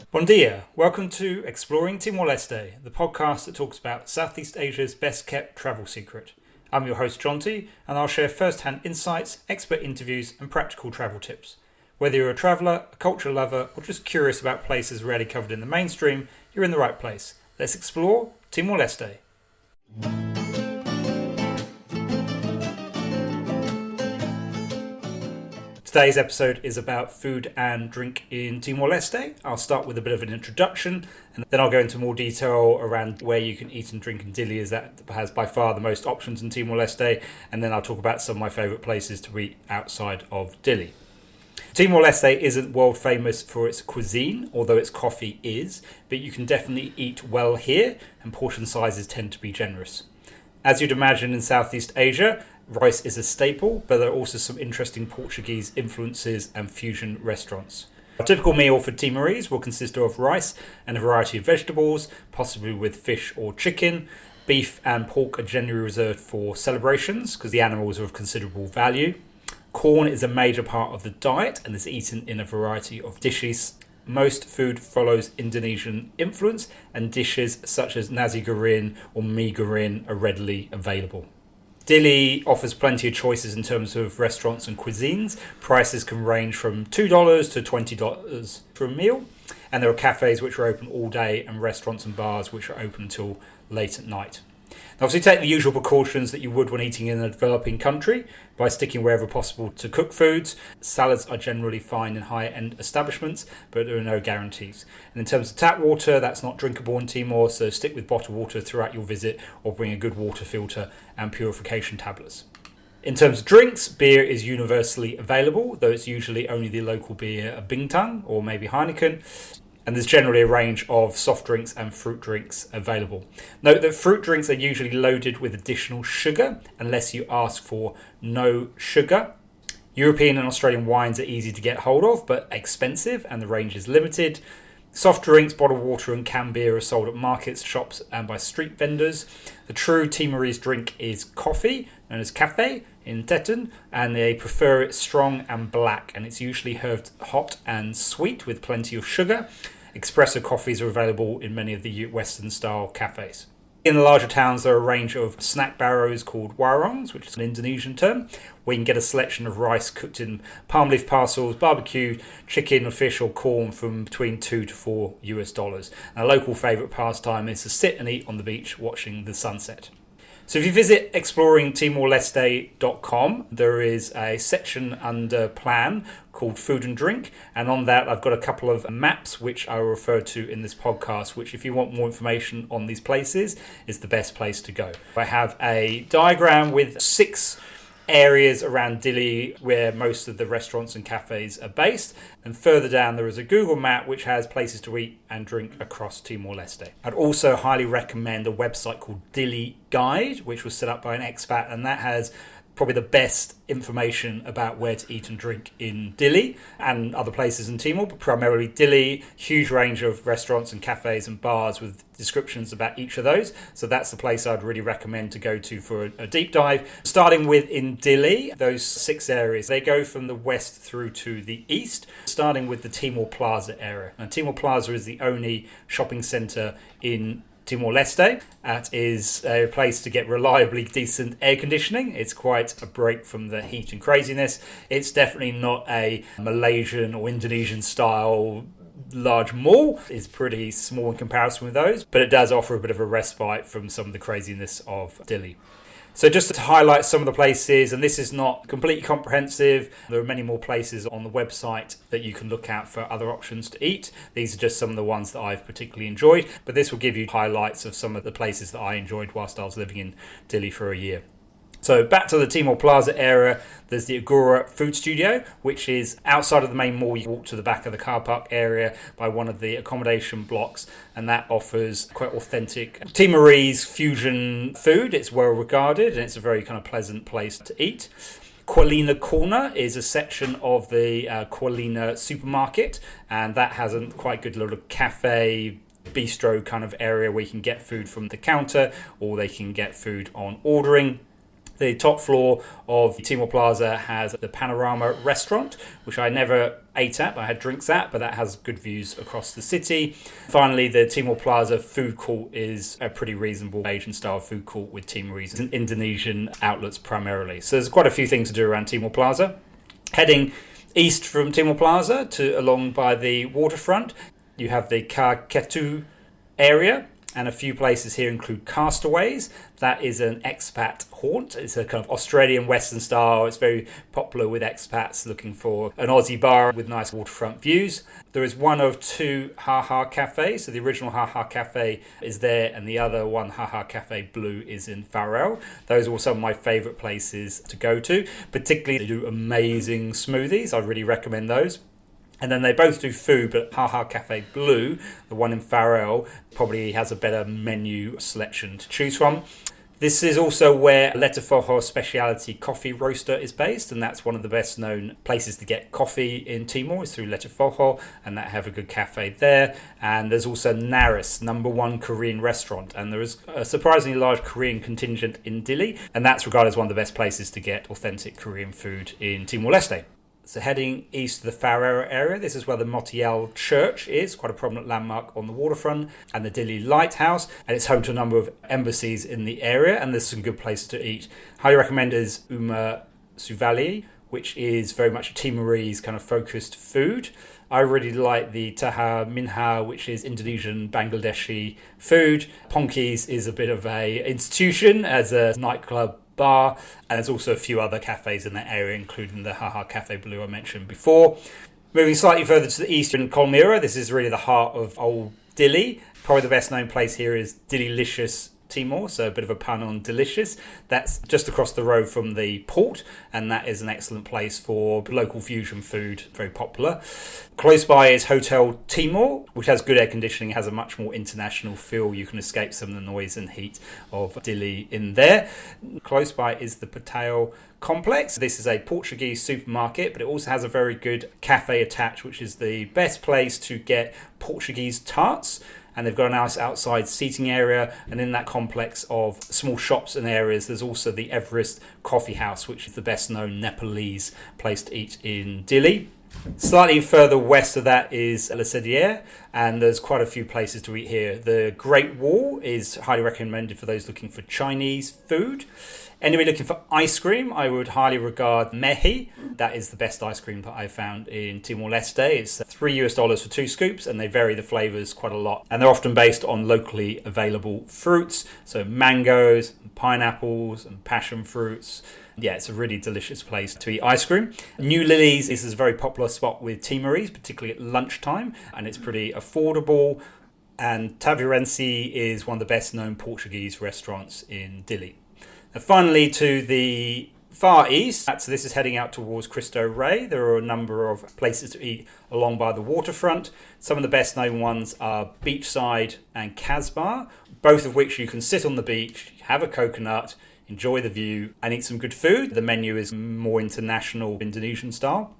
Bon dia, welcome to Exploring Timor-Leste, the podcast that talks about Southeast Asia's best kept travel secret. I'm your host Jonty, and I'll share first-hand insights, expert interviews and practical travel tips. Whether you're a traveller, a culture lover or just curious about places rarely covered in the mainstream, you're in the right place. Let's explore Timor-Leste. Today's episode is about food and drink in Timor-Leste. I'll start with a bit of an introduction and then I'll go into more detail around where you can eat and drink in Dili, as that has by far the most options in Timor-Leste, and then I'll talk about some of my favourite places to eat outside of Dili. Timor-Leste isn't world famous for its cuisine, although its coffee is, but you can definitely eat well here and portion sizes tend to be generous. As you'd imagine in Southeast Asia, rice is a staple, but there are also some interesting Portuguese influences and fusion restaurants. A typical meal for Timorese will consist of rice and a variety of vegetables, possibly with fish or chicken. Beef and pork are generally reserved for celebrations because the animals are of considerable value. Corn is a major part of the diet and is eaten in a variety of dishes. Most food follows Indonesian influence, and dishes such as nasi goreng or mie goreng are readily available. Dili offers plenty of choices in terms of restaurants and cuisines. Prices can range from $2 to $20 for a meal, and there are cafes which are open all day and restaurants and bars which are open until late at night. Now, obviously take the usual precautions that you would when eating in a developing country by sticking wherever possible to cooked foods. Salads are generally fine in higher end establishments, but there are no guarantees. And in terms of tap water, that's not drinkable in Timor, so stick with bottled water throughout your visit or bring a good water filter and purification tablets. In terms of drinks, beer is universally available, though it's usually only the local beer, Bintang or maybe Heineken. And there's generally a range of soft drinks and fruit drinks available. Note that fruit drinks are usually loaded with additional sugar unless you ask for no sugar. European and Australian wines are easy to get hold of but expensive, and the range is limited. Soft drinks, bottled water and canned beer are sold at markets, shops and by street vendors. The true Timorese drink is coffee, known as cafe in Teton, and they prefer it strong and black, and it's usually served hot and sweet with plenty of sugar. Espresso coffees are available in many of the Western-style cafes. In the larger towns, there are a range of snack barrows called warongs, which is an Indonesian term, where you can get a selection of rice cooked in palm leaf parcels, barbecue, chicken or fish or corn from between $2 to $4. And a local favourite pastime is to sit and eat on the beach watching the sunset. So if you visit exploringtimorleste.com, there is a section under plan called Food and Drink, and on that I've got a couple of maps which I will refer to in this podcast, which if you want more information on these places is the best place to go. I have a diagram with 6 areas around Dili where most of the restaurants and cafes are based, and further down there is a Google map which has places to eat and drink across Timor-Leste. I'd also highly recommend a website called Dili Guide, which was set up by an expat, and that has probably the best information about where to eat and drink in Dili and other places in Timor, but primarily Dili. Huge range of restaurants and cafes and bars with descriptions about each of those. So that's the place I'd really recommend to go to for a deep dive. Starting with in Dili, those 6 areas, they go from the west through to the east, starting with the Timor Plaza area. Now, Timor Plaza is the only shopping centre in Timor-Leste. That is a place to get reliably decent air conditioning. It's quite a break from the heat and craziness. It's definitely not a Malaysian or Indonesian style large mall. It's pretty small in comparison with those, but it does offer a bit of a respite from some of the craziness of Dili. So just to highlight some of the places, and this is not completely comprehensive, there are many more places on the website that you can look out for other options to eat. These are just some of the ones that I've particularly enjoyed, but this will give you highlights of some of the places that I enjoyed whilst I was living in Dili for a year. So back to the Timor Plaza area, there's the Agora Food Studio, which is outside of the main mall. You walk to the back of the car park area by one of the accommodation blocks, and that offers quite authentic Timorese fusion food. It's well regarded, and it's a very kind of pleasant place to eat. Kualina Corner is a section of the Kualina supermarket, and that has a quite good little cafe, bistro kind of area where you can get food from the counter, or they can get food on ordering. The top floor of Timor Plaza has the Panorama restaurant, which I never ate at, I had drinks at, but that has good views across the city. Finally, the Timor Plaza food court is a pretty reasonable Asian-style food court with Timorese and Indonesian outlets primarily. So there's quite a few things to do around Timor Plaza. Heading east from Timor Plaza to along by the waterfront, you have the Ka Ketu area. And a few places here include Castaways. That is an expat haunt. It's a kind of Australian Western style. It's very popular with expats looking for an Aussie bar with nice waterfront views. There is one of two Ha cafes. So the original Ha cafe is there, and the other one, Ha Cafe Blue, is in Farrell. Those are all some of my favourite places to go to. Particularly, they do amazing smoothies. I really recommend those. And then they both do food, but Ha Cafe Blue, the one in Farrell, probably has a better menu selection to choose from. This is also where Letofoho Speciality Coffee Roaster is based, and that's one of the best known places to get coffee in Timor, is through Letofoho, and that have a good cafe there. And there's also Naris, #1 Korean restaurant, and there is a surprisingly large Korean contingent in Dili, and that's regarded as one of the best places to get authentic Korean food in Timor-Leste. So heading east to the Farrera area, this is where the Motiel Church is, quite a prominent landmark on the waterfront, and the Dili Lighthouse, and it's home to a number of embassies in the area, and there's some good places to eat. Highly recommend is Uma Suvali, which is very much a Timorese kind of focused food. I really like the Taha Minha, which is Indonesian Bangladeshi food. Ponki's is a bit of a institution as a nightclub bar, and there's also a few other cafes in that area, including the Ha Cafe Blue I mentioned before. Moving slightly further to the east in Colmira, this is really the heart of Old Dili. Probably the best known place here is Dililicious Timor, so a bit of a pun on delicious. That's just across the road from the port, and that is an excellent place for local fusion food, very popular. Close by is Hotel Timor, which has good air conditioning, has a much more international feel. You can escape some of the noise and heat of Dili in there. Close by is the Pateo Complex. This is a Portuguese supermarket, but it also has a very good cafe attached, which is the best place to get Portuguese tarts. And they've got a nice outside seating area, and in that complex of small shops and areas, there's also the Everest Coffee House, which is the best known Nepalese place to eat in Dili. Slightly further west of that is La Sediere, and there's quite a few places to eat here. The Great Wall is highly recommended for those looking for Chinese food. Anybody looking for ice cream, I would highly regard Mehi. That is the best ice cream that I've found in Timor-Leste. It's $3 for 2 scoops, and they vary the flavours quite a lot. And they're often based on locally available fruits, so mangoes, pineapples, and passion fruits. Yeah, it's a really delicious place to eat ice cream. New Lily's is a very popular spot with Timorese, particularly at lunchtime, and it's pretty affordable. And Tavirense is one of the best known Portuguese restaurants in Dili. And finally, to the far east, so this is heading out towards Cristo Rey. There are a number of places to eat along by the waterfront. Some of the best known ones are Beachside and Casbah, both of which you can sit on the beach, have a coconut, enjoy the view, and eat some good food. The menu is more international Indonesian style.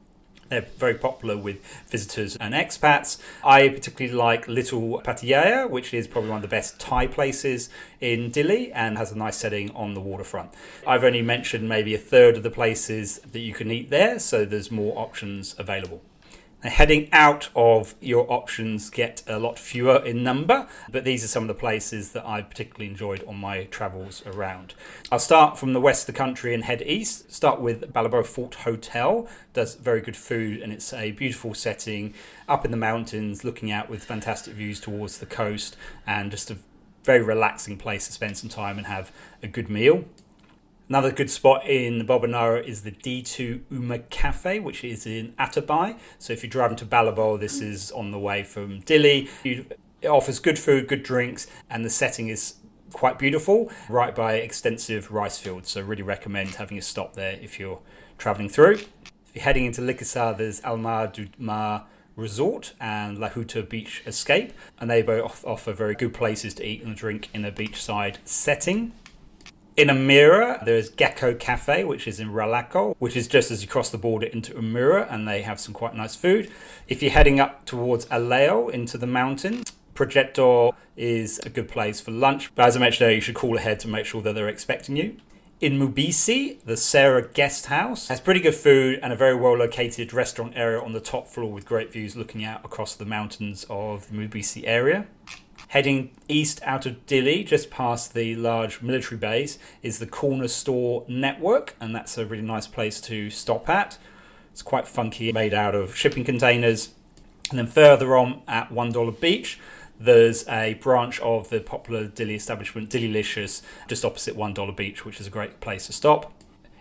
They're very popular with visitors and expats. I particularly like Little Pattaya, which is probably one of the best Thai places in Dili and has a nice setting on the waterfront. I've only mentioned maybe a third of the places that you can eat there, so there's more options available. Now, heading out of your options get a lot fewer in number, but these are some of the places that I particularly enjoyed on my travels around. I'll start from the west of the country and head east. Start with Balabo Fort Hotel. Does very good food, and it's a beautiful setting up in the mountains, looking out with fantastic views towards the coast, and just a very relaxing place to spend some time and have a good meal. Another good spot in Bobanara is the D2 Uma Cafe, which is in Atabai. So if you're driving to Balabo, this is on the way from Dili. It offers good food, good drinks, and the setting is quite beautiful, right by extensive rice fields. So really recommend having a stop there if you're traveling through. If you're heading into Likasa, there's Almar Dudma Resort and Lahuta Beach Escape, and they both offer very good places to eat and drink in a beachside setting. In Amira, there's Gecko Cafe, which is in Ralaco, which is just as you cross the border into Amira, and they have some quite nice food. If you're heading up towards Aleo into the mountains, Progetto is a good place for lunch, but as I mentioned earlier, you should call ahead to make sure that they're expecting you. In Mubisi, the Sarah Guest House has pretty good food and a very well located restaurant area on the top floor with great views looking out across the mountains of the Mubisi area. Heading east out of Dili, just past the large military base, is the Corner Store Network, and that's a really nice place to stop at. It's quite funky, made out of shipping containers. And then further on at $1 Beach, there's a branch of the popular Dili establishment, Dililicious, just opposite $1 Beach, which is a great place to stop.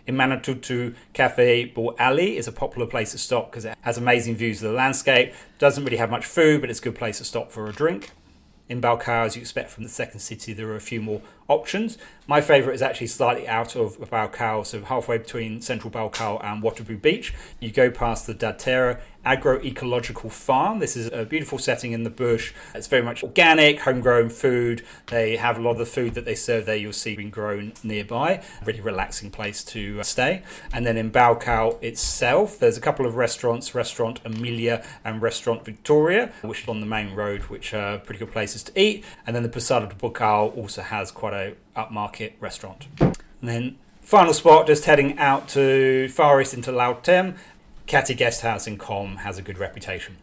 In Manatutu, Cafe Bor Ali is a popular place to stop because it has amazing views of the landscape. Doesn't really have much food, but it's a good place to stop for a drink. In Balcao, as you expect from the second city, there are a few more options. My favourite is actually slightly out of Balcao, so halfway between central Balcao and Watabu Beach. You go past the Datera Agroecological Farm. This is a beautiful setting in the bush. It's very much organic, homegrown food. They have a lot of the food that they serve there you'll see being grown nearby. A really relaxing place to stay. And then in Balcao itself, there's a couple of restaurants, Restaurant Amelia and Restaurant Victoria, which is on the main road, which are pretty good places to eat. And then the Posada de Balcao also has quite a upmarket restaurant. And then final spot, just heading out to far east into Lautem, Kati Guest House in Com has a good reputation.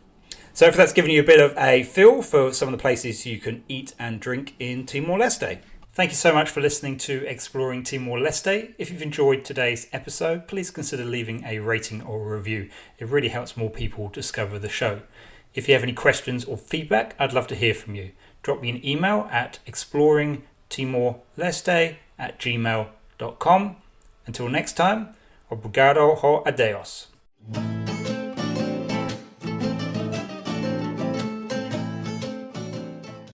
So if that's given you a bit of a feel for some of the places you can eat and drink in Timor-Leste. Thank you so much for listening to Exploring Timor-Leste. If you've enjoyed today's episode, please consider leaving a rating or a review. It really helps more people discover the show. If you have any questions or feedback, I'd love to hear from you. Drop me an email at exploringtimorleste@gmail.com. Until next time, obrigado ho adeus.